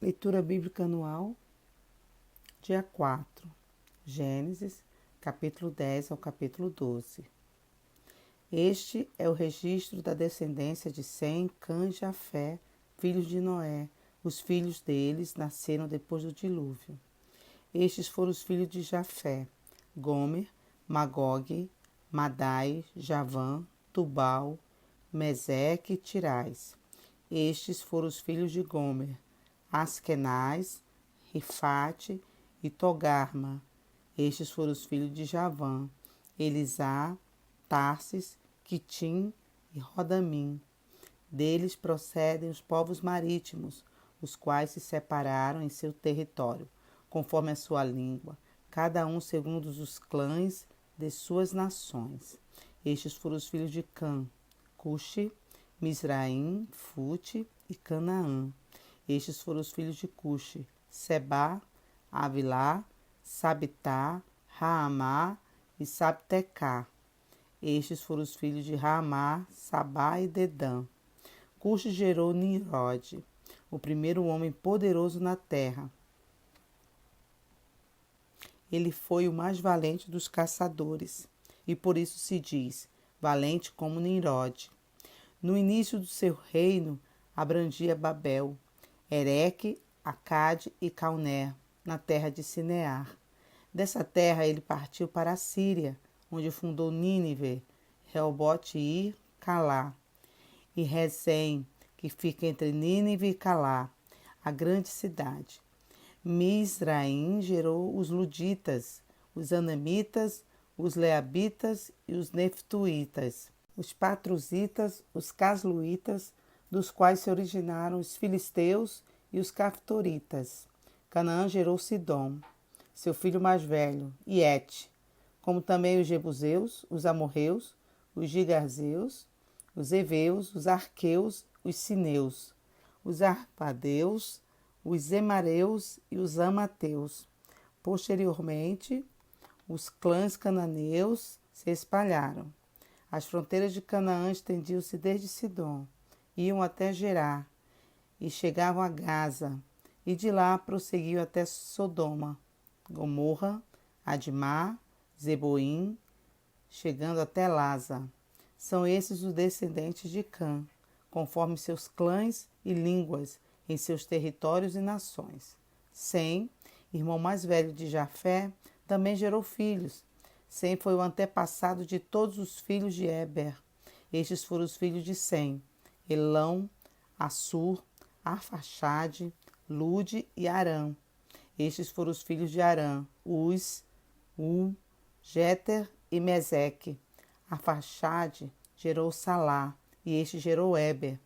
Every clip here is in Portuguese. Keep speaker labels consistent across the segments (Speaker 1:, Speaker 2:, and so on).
Speaker 1: Leitura bíblica anual, dia 4, Gênesis, capítulo 10 ao capítulo 12. Este é o registro da descendência de Sem, Cã e Jafé, filhos de Noé. Os filhos deles nasceram depois do dilúvio. Estes foram os filhos de Jafé: Gomer, Magogue, Madai, Javã, Tubal, Meseque e Tirás. Estes foram os filhos de Gomer: Askenaz, Rifate e Togarma. Estes foram os filhos de Javã: Elisá, Tarsis, Quitim e Rodamim. Deles procedem os povos marítimos, os quais se separaram em seu território, conforme a sua língua, cada um segundo os clãs de suas nações. Estes foram os filhos de Cã: Cuxi, Misraim, Fute e Canaã. Estes foram os filhos de Cuxi: Sebá, Avilá, Sabitá, Raamá e Sabtecá. Estes foram os filhos de Raamá, Sabá e Dedã. Cuxi gerou Nimrode, o primeiro homem poderoso na terra. Ele foi o mais valente dos caçadores, e por isso se diz, valente como Nimrode. No início do seu reino, abrangia Babel, Ereque, Acade e Calné, na terra de Sinear. Dessa terra ele partiu para a Síria, onde fundou Nínive, Reobote e Calá, e Rezém, que fica entre Nínive e Calá, a grande cidade. Misraim gerou os Luditas, os Anamitas, os Leabitas e os Neftuítas, os Patruzitas, os Casluítas, dos quais se originaram os Filisteus e os Caftoritas. Canaã gerou Sidom, seu filho mais velho, e Et, como também os Jebuseus, os Amorreus, os Gigarzeus, os Eveus, os Arqueus, os Sineus, os Arpadeus, os Emareus e os Amateus. Posteriormente, os clãs cananeus se espalharam. As fronteiras de Canaã estendiam-se desde Sidom, iam até Gerá e chegavam a Gaza, e de lá prosseguiam até Sodoma, Gomorra, Admá, Zeboim, chegando até Lasa. São esses os descendentes de Cã, conforme seus clãs e línguas, em seus territórios e nações. Sem, irmão mais velho de Jafé, também gerou filhos. Sem foi o antepassado de todos os filhos de Éber. Estes foram os filhos de Sem: Elão, Assur, Arfaxade, Lude e Arã. Estes foram os filhos de Arã: Uz, Jéter e Meseque. Arfaxade gerou Salá, e este gerou Éber.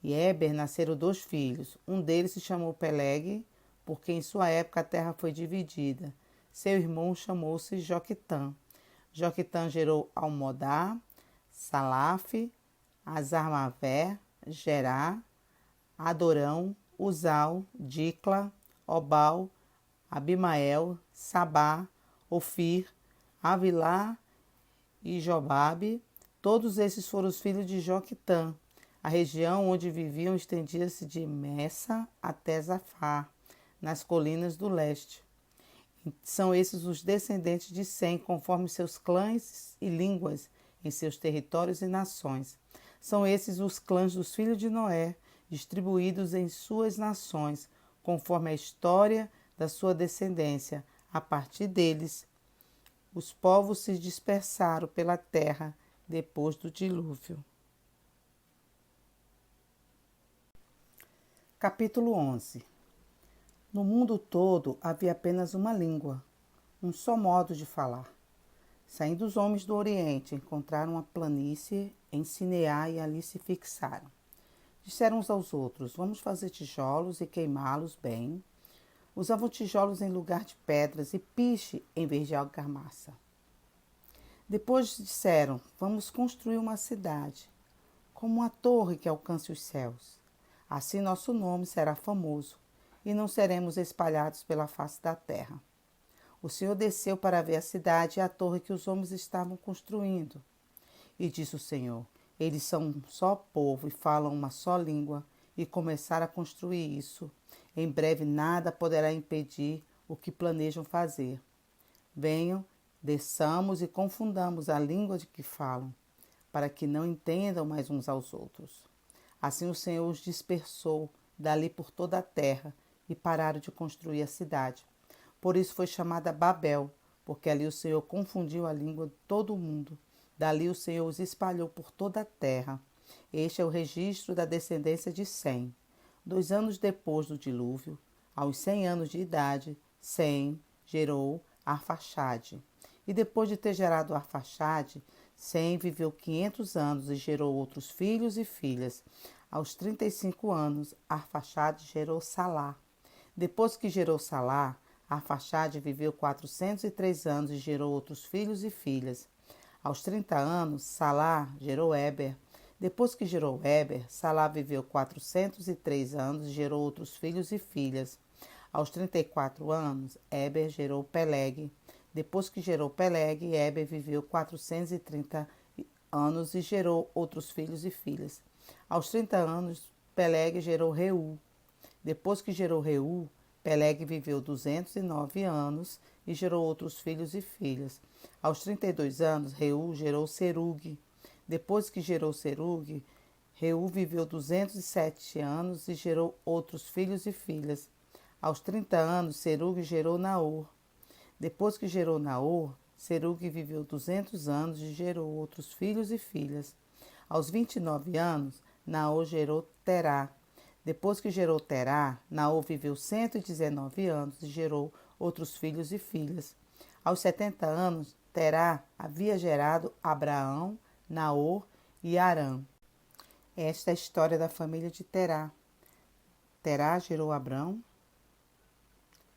Speaker 1: E Éber nasceram 2 filhos. Um deles se chamou Peleg, porque em sua época a terra foi dividida. Seu irmão chamou-se Joquitã. Joquitã gerou Almodá, Salaf, Azarmavé, Gerá, Adorão, Uzal, Dicla, Obal, Abimael, Sabá, Ofir, Avilá e Jobabe. Todos esses foram os filhos de Joquitã. A região onde viviam estendia-se de Messa até Zafar, nas colinas do leste. São esses os descendentes de Sem, conforme seus clãs e línguas, em seus territórios e nações. São esses os clãs dos filhos de Noé, distribuídos em suas nações, conforme a história da sua descendência. A partir deles, os povos se dispersaram pela terra depois do dilúvio. Capítulo 11. No mundo todo havia apenas uma língua, um só modo de falar. Saindo os homens do Oriente, encontraram uma planície em Sineá e ali se fixaram. Disseram uns aos outros: vamos fazer tijolos e queimá-los bem. Usavam tijolos em lugar de pedras e piche em vez de argamassa. Depois disseram: vamos construir uma cidade, como uma torre que alcance os céus. Assim nosso nome será famoso, e não seremos espalhados pela face da terra. O Senhor desceu para ver a cidade e a torre que os homens estavam construindo. E disse o Senhor: eles são um só povo e falam uma só língua, e começaram a construir isso. Em breve nada poderá impedir o que planejam fazer. Venham, desçamos e confundamos a língua de que falam, para que não entendam mais uns aos outros. Assim o Senhor os dispersou dali por toda a terra e pararam de construir a cidade. Por isso foi chamada Babel, porque ali o Senhor confundiu a língua de todo o mundo. Dali o Senhor os espalhou por toda a terra. Este é o registro da descendência de Sem. 2 anos depois do dilúvio, aos 100 anos de idade, Sem gerou Arfaxade. E depois de ter gerado Arfaxade, Sem viveu 500 anos e gerou outros filhos e filhas. Aos 35 anos, Arfaxade gerou Salá. Depois que gerou Salá, Arfaxade viveu 403 anos e gerou outros filhos e filhas. Aos 30 anos, Salá gerou Éber. Depois que gerou Éber, Salá viveu 403 anos e gerou outros filhos e filhas. Aos 34 anos, Éber gerou Peleg. Depois que gerou Peleg, Éber viveu 430 anos e gerou outros filhos e filhas. Aos 30 anos, Peleg gerou Reu. Depois que gerou Reu, Peleg viveu 209 anos e gerou outros filhos e filhas. Aos 32 anos, Reu gerou Serug. Depois que gerou Serug, Reu viveu 207 anos e gerou outros filhos e filhas. Aos 30 anos, Serug gerou Naor. Depois que gerou Naor, Serug viveu 200 anos e gerou outros filhos e filhas. Aos 29 anos, Naor gerou Terá. Depois que gerou Terá, Naor viveu 119 anos e gerou outros filhos e filhas. Aos 70 anos, Terá havia gerado Abraão, Naor e Harã. Esta é a história da família de Terá. Terá gerou Abrão,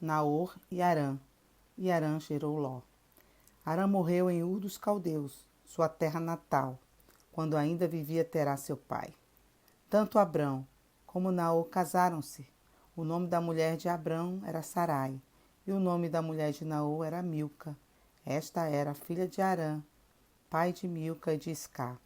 Speaker 1: Naor e Harã. E Harã gerou Ló. Harã morreu em Ur dos Caldeus, sua terra natal, quando ainda vivia Terá seu pai. Tanto Abrão como Naor casaram-se. O nome da mulher de Abrão era Sarai, e o nome da mulher de Naor era Milca. Esta era a filha de Harã, pai de Milca e de Iscá.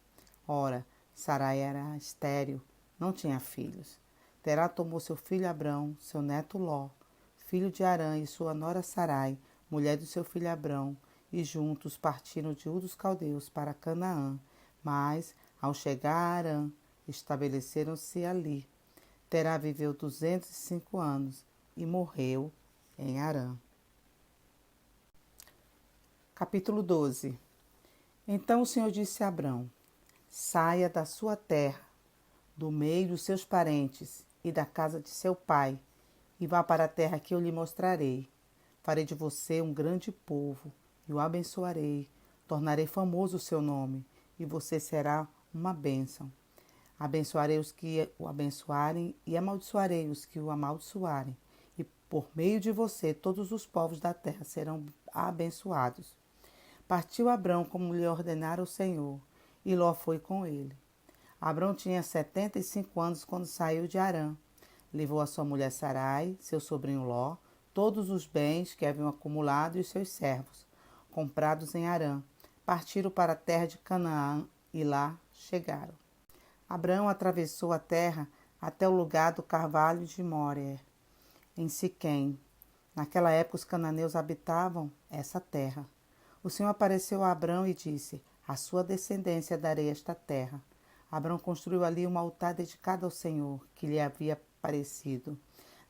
Speaker 1: Ora, Sarai era estéril, não tinha filhos. Terá tomou seu filho Abrão, seu neto Ló, filho de Harã, e sua nora Sarai, mulher do seu filho Abrão, e juntos partiram de Ur dos Caldeus para Canaã. Mas, ao chegar a Harã, estabeleceram-se ali. Terá viveu 205 anos e morreu em Harã. Capítulo 12. Então o Senhor disse a Abrão: saia da sua terra, do meio dos seus parentes e da casa de seu pai, e vá para a terra que eu lhe mostrarei. Farei de você um grande povo, e o abençoarei. Tornarei famoso o seu nome, e você será uma bênção. Abençoarei os que o abençoarem, e amaldiçoarei os que o amaldiçoarem. E por meio de você, todos os povos da terra serão abençoados. Partiu Abrão como lhe ordenara o Senhor, e Ló foi com ele. Abrão tinha 75 anos quando saiu de Harã. Levou a sua mulher Sarai, seu sobrinho Ló, todos os bens que haviam acumulado e os seus servos, comprados em Harã. Partiram para a terra de Canaã e lá chegaram. Abrão atravessou a terra até o lugar do carvalho de Morer, em Siquém. Naquela época os cananeus habitavam essa terra. O Senhor apareceu a Abrão e disse: à sua descendência darei esta terra. Abrão construiu ali um altar dedicado ao Senhor, que lhe havia aparecido.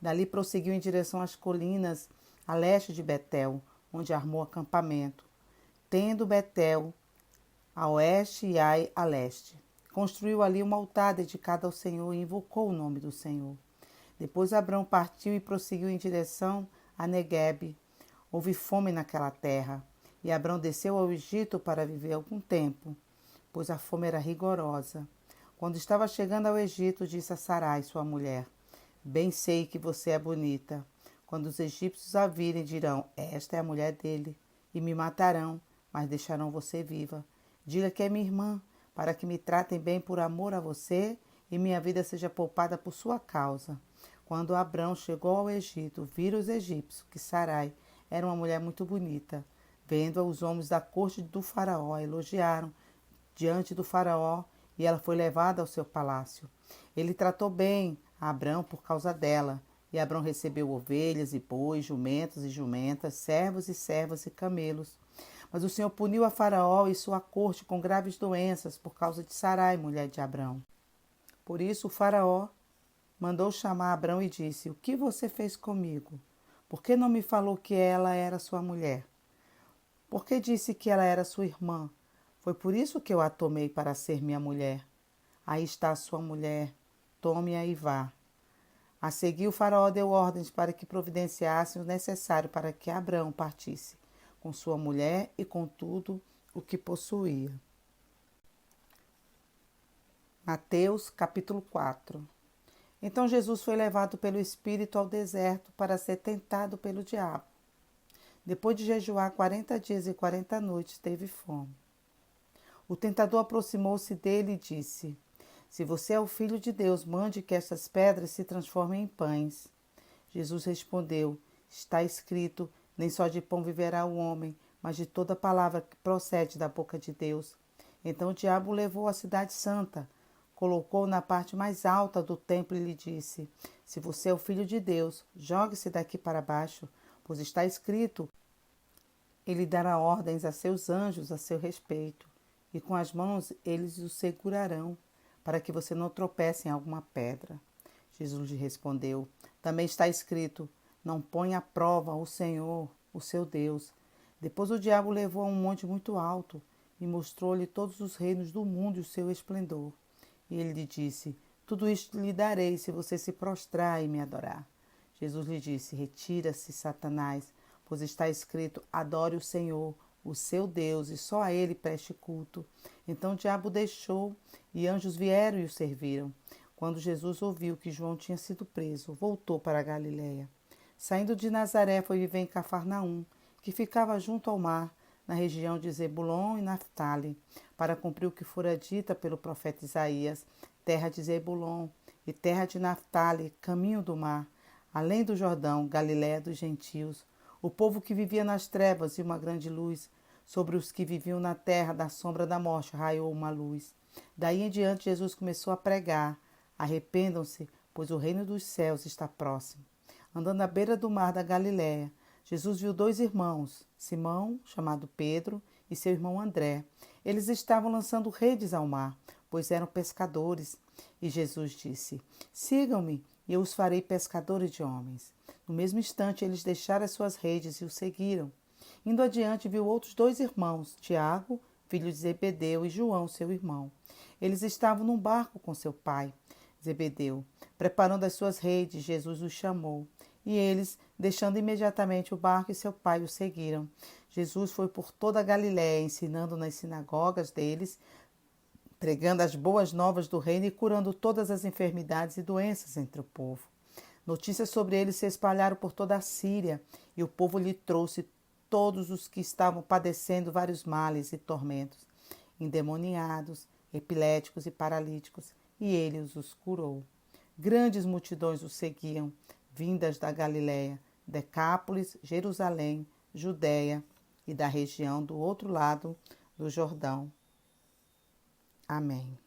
Speaker 1: Dali prosseguiu em direção às colinas a leste de Betel, onde armou acampamento, tendo Betel a oeste e Ai a leste. Construiu ali um altar dedicado ao Senhor e invocou o nome do Senhor. Depois Abrão partiu e prosseguiu em direção a Neguebe. Houve fome naquela terra, e Abrão desceu ao Egito para viver algum tempo, pois a fome era rigorosa. Quando estava chegando ao Egito, disse a Sarai, sua mulher: bem sei que você é bonita. Quando os egípcios a virem, dirão: esta é a mulher dele, e me matarão, mas deixarão você viva. Diga que é minha irmã, para que me tratem bem por amor a você e minha vida seja poupada por sua causa. Quando Abrão chegou ao Egito, viram os egípcios que Sarai era uma mulher muito bonita. Vendo-a, os homens da corte do faraó a elogiaram diante do faraó, e ela foi levada ao seu palácio. Ele tratou bem a Abrão por causa dela, E Abrão recebeu ovelhas e bois, jumentos e jumentas, servos e servas e camelos. Mas o Senhor puniu a Faraó e sua corte com graves doenças por causa de Sarai, mulher de Abrão. Por isso o Faraó mandou chamar Abrão e disse: O que você fez comigo? Por que não me falou que ela era sua mulher? Por que disse que ela era sua irmã? Foi por isso que eu a tomei para ser minha mulher. Aí está a sua mulher, tome-a e vá. A seguir, o Faraó deu ordens para que providenciassem o necessário para que Abrão partisse, com sua mulher e com tudo o que possuía. Mateus, capítulo 4. Então Jesus foi levado pelo Espírito ao deserto para ser tentado pelo diabo. Depois de jejuar 40 dias e 40 noites, teve fome. O tentador aproximou-se dele e disse: Se você é o Filho de Deus, mande que estas pedras se transformem em pães. Jesus respondeu: Está escrito, nem só de pão viverá o homem, mas de toda palavra que procede da boca de Deus. Então o diabo o levou à cidade santa, colocou-o na parte mais alta do templo e lhe disse: Se você é o Filho de Deus, jogue-se daqui para baixo, pois está escrito, ele dará ordens a seus anjos a seu respeito, e com as mãos eles o segurarão, para que você não tropece em alguma pedra. Jesus lhe respondeu: Também está escrito, não ponha à prova o Senhor, o seu Deus. Depois o diabo o levou a um monte muito alto e mostrou-lhe todos os reinos do mundo e o seu esplendor. E ele lhe disse: Tudo isto lhe darei se você se prostrar e me adorar. Jesus lhe disse: Retira-se, Satanás, pois está escrito, adore o Senhor, o seu Deus, e só a ele preste culto. Então o diabo o deixou, e anjos vieram e o serviram. Quando Jesus ouviu que João tinha sido preso, voltou para a Galiléia. Saindo de Nazaré, foi viver em Cafarnaum, que ficava junto ao mar, na região de Zebulon e Naftali, para cumprir o que fora dita pelo profeta Isaías: terra de Zebulon e terra de Naftali, caminho do mar, além do Jordão, Galiléia dos gentios. O povo que vivia nas trevas e uma grande luz, sobre os que viviam na terra da sombra da morte, raiou uma luz. Daí em diante Jesus começou a pregar: Arrependam-se, pois o reino dos céus está próximo. Andando à beira do mar da Galiléia, Jesus viu dois irmãos, Simão, chamado Pedro, e seu irmão André. Eles estavam lançando redes ao mar, pois eram pescadores. E Jesus disse: Sigam-me, e eu os farei pescadores de homens. No mesmo instante, eles deixaram as suas redes e o seguiram. Indo adiante, viu outros dois irmãos, Tiago, filho de Zebedeu, e João, seu irmão. Eles estavam num barco com seu pai, Zebedeu. Preparando as suas redes, Jesus os chamou. E eles, deixando imediatamente o barco e seu pai, o seguiram. Jesus foi por toda a Galiléia, ensinando nas sinagogas deles, pregando as boas novas do reino e curando todas as enfermidades e doenças entre o povo. Notícias sobre ele se espalharam por toda a Síria, e o povo lhe trouxe todos os que estavam padecendo vários males e tormentos, endemoniados, epiléticos e paralíticos, e ele os curou. Grandes multidões o seguiam, vindas da Galiléia, Decápolis, Jerusalém, Judéia e da região do outro lado do Jordão. Amém.